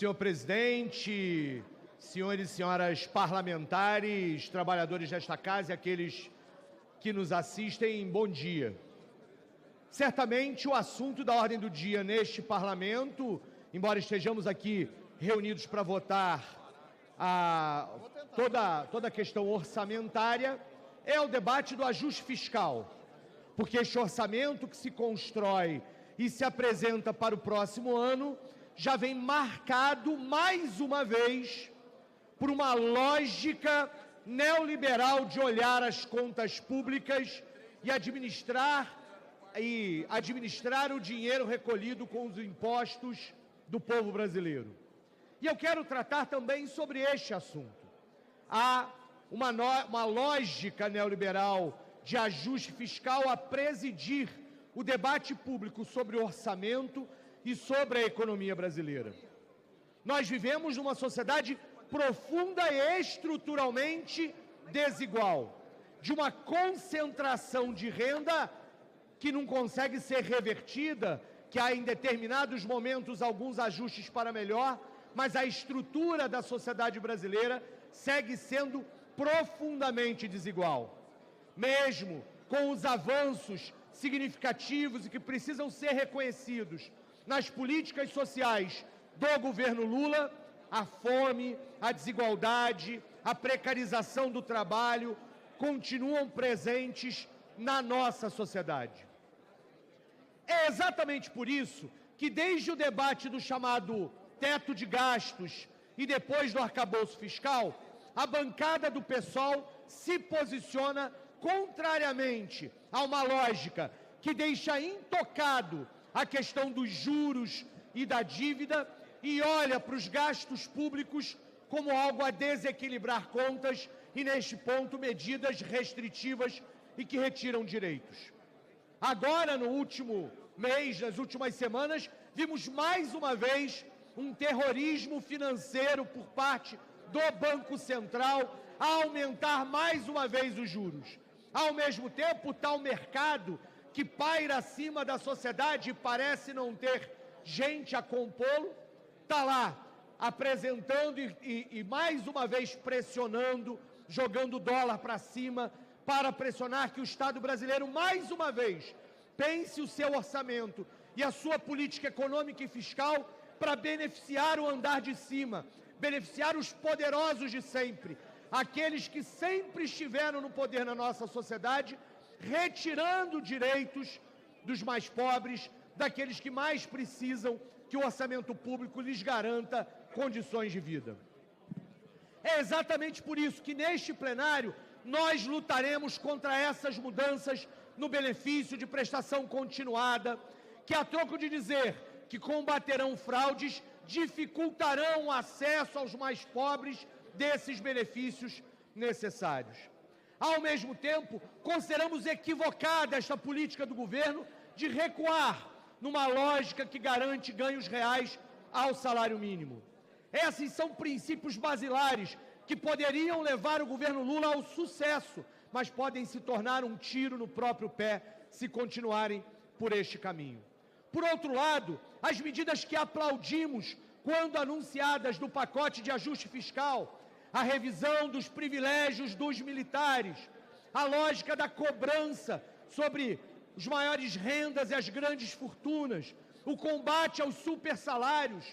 Senhor presidente, senhores e senhoras parlamentares, trabalhadores desta casa e aqueles que nos assistem, bom dia. Certamente o assunto da ordem do dia neste parlamento, embora estejamos aqui reunidos para votar toda a questão orçamentária, é o debate do ajuste fiscal. Porque este orçamento que se constrói e se apresenta para o próximo ano já vem marcado, mais uma vez, por uma lógica neoliberal de olhar as contas públicas e administrar o dinheiro recolhido com os impostos do povo brasileiro. E eu quero tratar também sobre este assunto. Há uma lógica neoliberal de ajuste fiscal a presidir o debate público sobre o orçamento e sobre a economia brasileira. Nós vivemos numa sociedade profunda e estruturalmente desigual, de uma concentração de renda que não consegue ser revertida, que há em determinados momentos alguns ajustes para melhor, mas a estrutura da sociedade brasileira segue sendo profundamente desigual. Mesmo com os avanços significativos e que precisam ser reconhecidos nas políticas sociais do governo Lula, a fome, a desigualdade, a precarização do trabalho continuam presentes na nossa sociedade. É exatamente por isso que, desde o debate do chamado teto de gastos e depois do arcabouço fiscal, a bancada do PSOL se posiciona contrariamente a uma lógica que deixa intocado a questão dos juros e da dívida e olha para os gastos públicos como algo a desequilibrar contas e, neste ponto, medidas restritivas e que retiram direitos. Agora, no último mês, nas últimas semanas, vimos mais uma vez um terrorismo financeiro por parte do Banco Central a aumentar mais uma vez os juros. Ao mesmo tempo, tal mercado que paira acima da sociedade e parece não ter gente a compô-lo, está lá apresentando e mais uma vez pressionando, jogando o dólar para cima para pressionar que o Estado brasileiro, mais uma vez, pense o seu orçamento e a sua política econômica e fiscal para beneficiar o andar de cima, beneficiar os poderosos de sempre, aqueles que sempre estiveram no poder na nossa sociedade, retirando direitos dos mais pobres, daqueles que mais precisam que o orçamento público lhes garanta condições de vida. É exatamente por isso que neste plenário nós lutaremos contra essas mudanças no benefício de prestação continuada, que a troco de dizer que combaterão fraudes, dificultarão o acesso aos mais pobres desses benefícios necessários. Ao mesmo tempo, consideramos equivocada esta política do governo de recuar numa lógica que garante ganhos reais ao salário mínimo. Esses são princípios basilares que poderiam levar o governo Lula ao sucesso, mas podem se tornar um tiro no próprio pé se continuarem por este caminho. Por outro lado, as medidas que aplaudimos quando anunciadas no pacote de ajuste fiscal, a revisão dos privilégios dos militares, a lógica da cobrança sobre os maiores rendas e as grandes fortunas, o combate aos supersalários,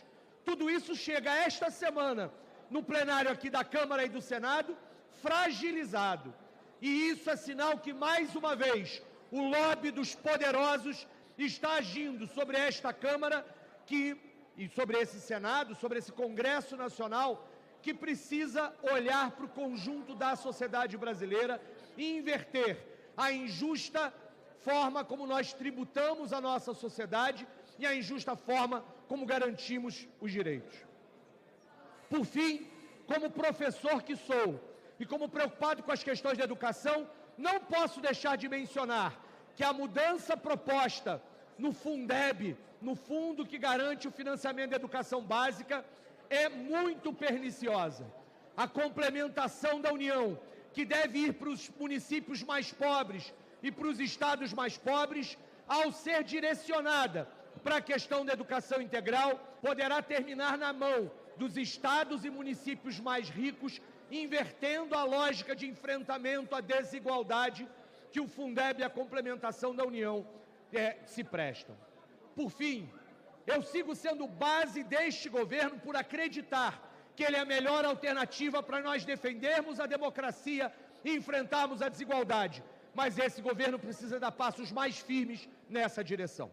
tudo isso chega esta semana no plenário aqui da Câmara e do Senado fragilizado. E isso é sinal que, mais uma vez, o lobby dos poderosos está agindo sobre esta Câmara e sobre esse Senado, sobre esse Congresso Nacional, que precisa olhar para o conjunto da sociedade brasileira e inverter a injusta forma como nós tributamos a nossa sociedade e a injusta forma como garantimos os direitos. Por fim, como professor que sou e como preocupado com as questões da educação, não posso deixar de mencionar que a mudança proposta no Fundeb, no fundo que garante o financiamento da educação básica, é muito perniciosa. A complementação da União, que deve ir para os municípios mais pobres e para os estados mais pobres, ao ser direcionada para a questão da educação integral poderá terminar na mão dos estados e municípios mais ricos, invertendo a lógica de enfrentamento à desigualdade que o Fundeb e a complementação da União se prestam. Por fim, eu sigo sendo base deste governo por acreditar que ele é a melhor alternativa para nós defendermos a democracia e enfrentarmos a desigualdade. Mas esse governo precisa dar passos mais firmes nessa direção.